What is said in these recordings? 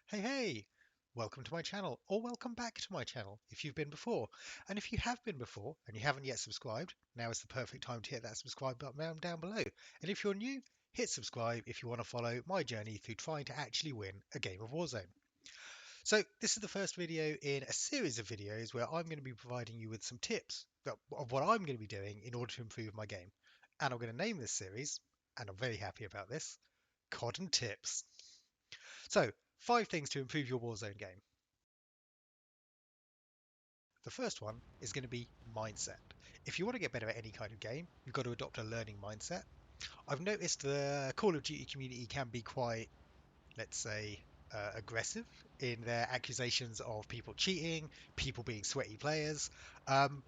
Hey, welcome to my channel, or welcome back to my channel if you've been before. And if you have been before and you haven't yet subscribed, now is the perfect time to hit that subscribe button down below. And if you're new, hit subscribe if you want to follow my journey through trying to actually win a game of Warzone. So this is the first video in a series of videos where I'm going to be providing you with some tips of what I'm going to be doing in order to improve my game. And I'm going to name this series, and I'm very happy about this, COD and Tips. So, 5 things to improve your Warzone game. The first one is going to be mindset. If you want to get better at any kind of game, you've got to adopt a learning mindset. I've noticed the Call of Duty community can be quite, let's say, aggressive in their accusations of people cheating, people being sweaty players. Um,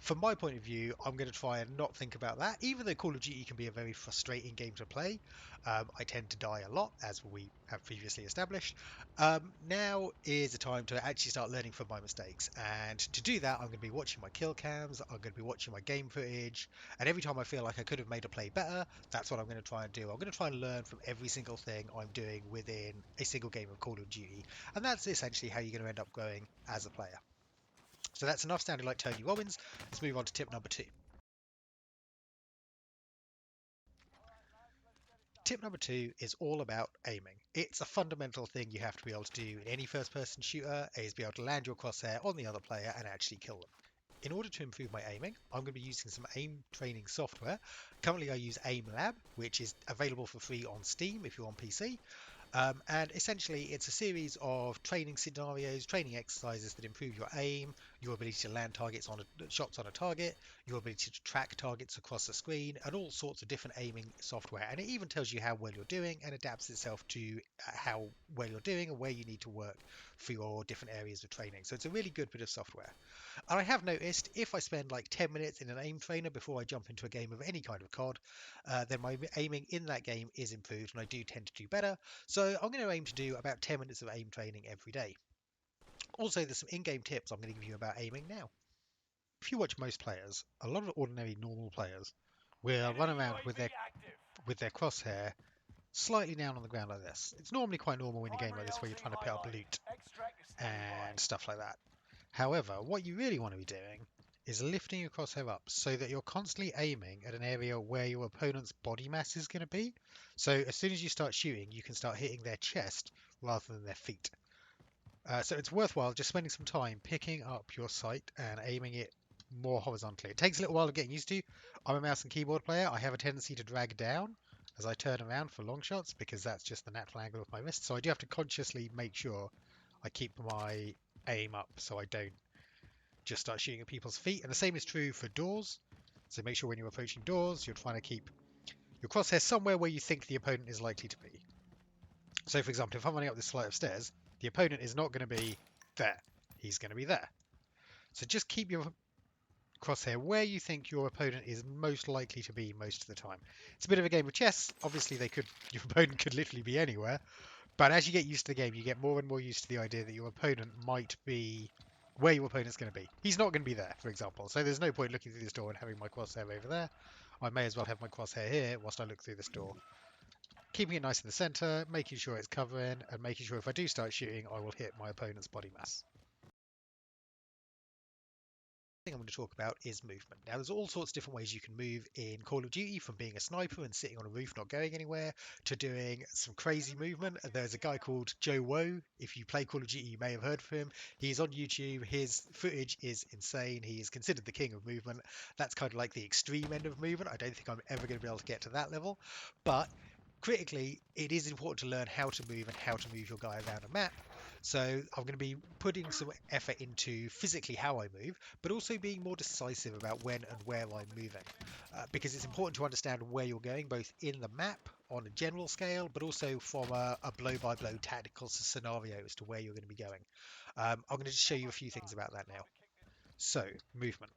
from my point of view, I'm going to try and not think about that. Even though Call of Duty can be a very frustrating game to play, I tend to die a lot, as we have previously established. Now is the time to actually start learning from my mistakes. And to do that, I'm going to be watching my kill cams, I'm going to be watching my game footage, and every time I feel like I could have made a play better, that's what I'm going to try and do. I'm going to try and learn from every single thing I'm doing within a single game of Call of Duty. And that's essentially how you're going to end up going as a player. So that's enough sounding like Tony Robbins. Let's move on to tip number 2. Tip number 2 is all about aiming. It's a fundamental thing you have to be able to do in any first person shooter, is be able to land your crosshair on the other player and actually kill them. In order to improve my aiming, I'm going to be using some aim training software. Currently I use Aim which is available for free on Steam if you're on PC. And essentially, it's a series of training scenarios, training exercises that improve your aim, your ability to land targets on shots on a target, your ability to track targets across the screen, and all sorts of different aiming software. And it even tells you how well you're doing and adapts itself to how well you're doing and where you need to work for your different areas of training. So it's a really good bit of software. And I have noticed if I spend like 10 minutes in an aim trainer before I jump into a game of any kind of COD, then my aiming in that game is improved and I do tend to do better. So I'm going to aim to do about 10 minutes of aim training every day. Also, there's some in-game tips I'm going to give you about aiming now. If you watch most players, a lot of ordinary normal players will run around with their crosshair slightly down on the ground like this. It's normally quite normal in a game like this where you're trying to pick up loot and stuff like that. However, what you really want to be doing is lifting your crosshair up so that you're constantly aiming at an area where your opponent's body mass is going to be. So as soon as you start shooting, you can start hitting their chest rather than their feet. So it's worthwhile just spending some time picking up your sight and aiming it more horizontally. It takes a little while to get used to. I'm a mouse and keyboard player. I have a tendency to drag down as I turn around for long shots because that's just the natural angle of my wrist. So I do have to consciously make sure I keep my aim up so I don't just start shooting at people's feet. And the same is true for doors. So make sure when you're approaching doors, you're trying to keep your crosshair somewhere where you think the opponent is likely to be. So for example, if I'm running up this flight of stairs, the opponent is not going to be there. He's going to be there. So just keep your crosshair where you think your opponent is most likely to be most of the time. It's a bit of a game of chess. Obviously, your opponent could literally be anywhere. But as you get used to the game, you get more and more used to the idea that your opponent might be where your opponent's going to be. He's not going to be there, for example. So there's no point looking through this door and having my crosshair over there. I may as well have my crosshair here whilst I look through this door. Keeping it nice in the center, making sure it's covering, and making sure if I do start shooting, I will hit my opponent's body mass. Thing I'm going to talk about is movement. Now, there's all sorts of different ways you can move in Call of Duty, from being a sniper and sitting on a roof not going anywhere to doing some crazy movement. There's a guy called Joe Woe. If you play Call of Duty, you may have heard of him. He's on YouTube. His footage is insane. He is considered the king of movement. That's kind of like the extreme end of movement. I don't think I'm ever going to be able to get to that level, but critically, it is important to learn how to move and how to move your guy around a map. So I'm going to be putting some effort into physically how I move, but also being more decisive about when and where I'm moving, because it's important to understand where you're going, both in the map on a general scale, but also from a blow-by-blow tactical scenario as to where you're going to be going. I'm going to just show you a few things about that now. So, movement.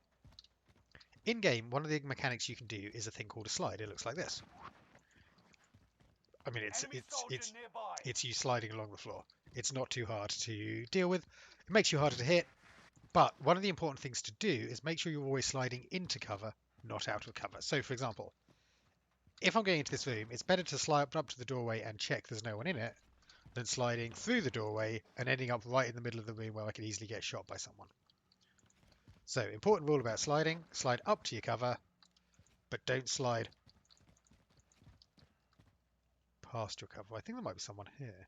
In game, one of the mechanics you can do is a thing called a slide. It looks like this. I mean, it's you sliding along the floor. It's not too hard to deal with. It makes you harder to hit, but one of the important things to do is make sure you're always sliding into cover, not out of cover. So, for example, if I'm going into this room, it's better to slide up to the doorway and check there's no one in it than sliding through the doorway and ending up right in the middle of the room where I could easily get shot by someone. So, important rule about sliding, slide up to your cover, but don't slide past your cover. I think there might be someone here.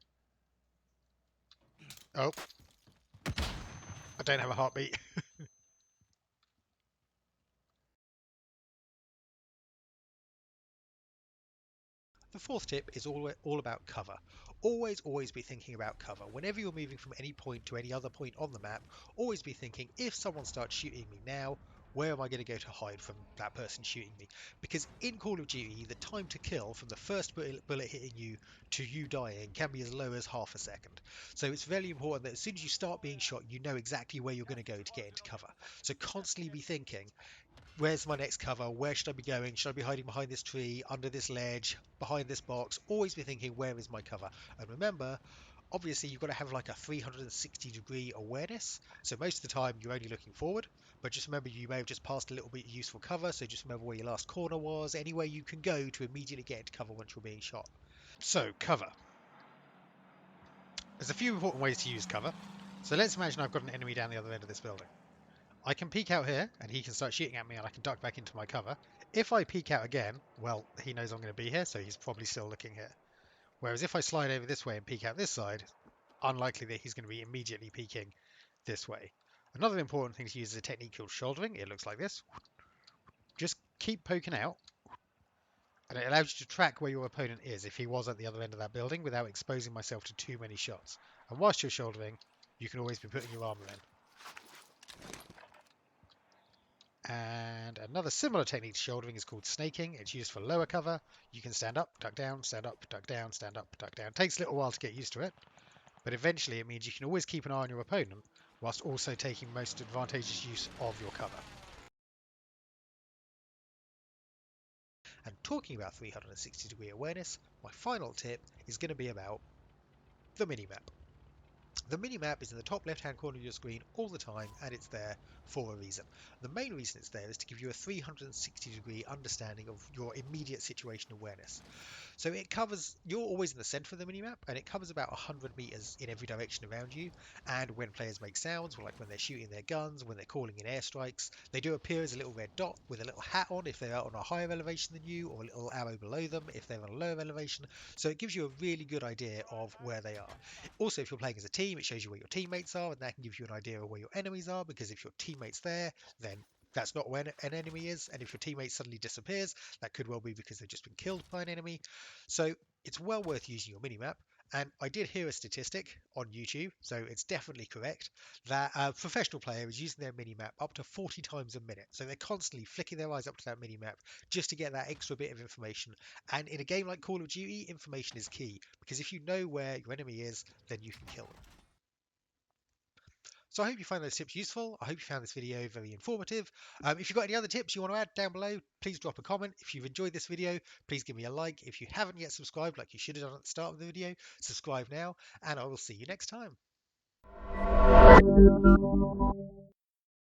Oh, I don't have a heartbeat. The fourth tip is all about cover. Always be thinking about cover. Whenever you're moving from any point to any other point on the map, always be thinking, if someone starts shooting me now, where am I going to go to hide from that person shooting me? Because in Call of Duty, the time to kill from the first bullet hitting you to you dying can be as low as half a second. So it's very important that as soon as you start being shot, you know exactly where you're going to go to get into cover. So constantly be thinking, where's my next cover? Where should I be going? Should I be hiding behind this tree, under this ledge, behind this box? Always be thinking, where is my cover? And remember, obviously you've got to have like a 360-degree awareness. So most of the time you're only looking forward, but just remember you may have just passed a little bit of useful cover. So just remember where your last corner was, anywhere you can go to immediately get into cover once you're being shot. So cover. There's a few important ways to use cover. So let's imagine I've got an enemy down the other end of this building. I can peek out here and he can start shooting at me and I can duck back into my cover. If I peek out again, well, he knows I'm going to be here, so he's probably still looking here. Whereas if I slide over this way and peek out this side, unlikely that he's going to be immediately peeking this way. Another important thing to use is a technique called shouldering. It looks like this. Just keep poking out and it allows you to track where your opponent is if he was at the other end of that building without exposing myself to too many shots. And whilst you're shouldering, you can always be putting your armor in. And another similar technique to shouldering is called snaking. It's used for lower cover. You can stand up, duck down, stand up, duck down, stand up, duck down. It takes a little while to get used to it, but eventually it means you can always keep an eye on your opponent whilst also taking most advantageous use of your cover. And talking about 360-degree awareness, my final tip is going to be about the minimap. The minimap is in the top left-hand corner of your screen all the time, and it's there for a reason. The main reason it's there is to give you a 360-degree understanding of your immediate situation awareness. So it covers, you're always in the center of the minimap, and it covers about 100 meters in every direction around you. And when players make sounds, like when they're shooting their guns, when they're calling in airstrikes, they do appear as a little red dot with a little hat on if they're on a higher elevation than you, or a little arrow below them if they're on a lower elevation. So it gives you a really good idea of where they are. Also, if you're playing as a team, it shows you where your teammates are, and that can give you an idea of where your enemies are, because if your teammate's there, then that's not where an enemy is, and if your teammate suddenly disappears, that could well be because they've just been killed by an enemy. So it's well worth using your minimap. And I did hear a statistic on YouTube, so it's definitely correct, that a professional player is using their minimap up to 40 times a minute. So they're constantly flicking their eyes up to that minimap just to get that extra bit of information. And in a game like Call of Duty, information is key, because if you know where your enemy is, then you can kill them. So I hope you found those tips useful. I hope you found this video very informative. If you've got any other tips you want to add down below, please drop a comment. If you've enjoyed this video, please give me a like. If you haven't yet subscribed, like you should have done at the start of the video, subscribe now, and I will see you next time.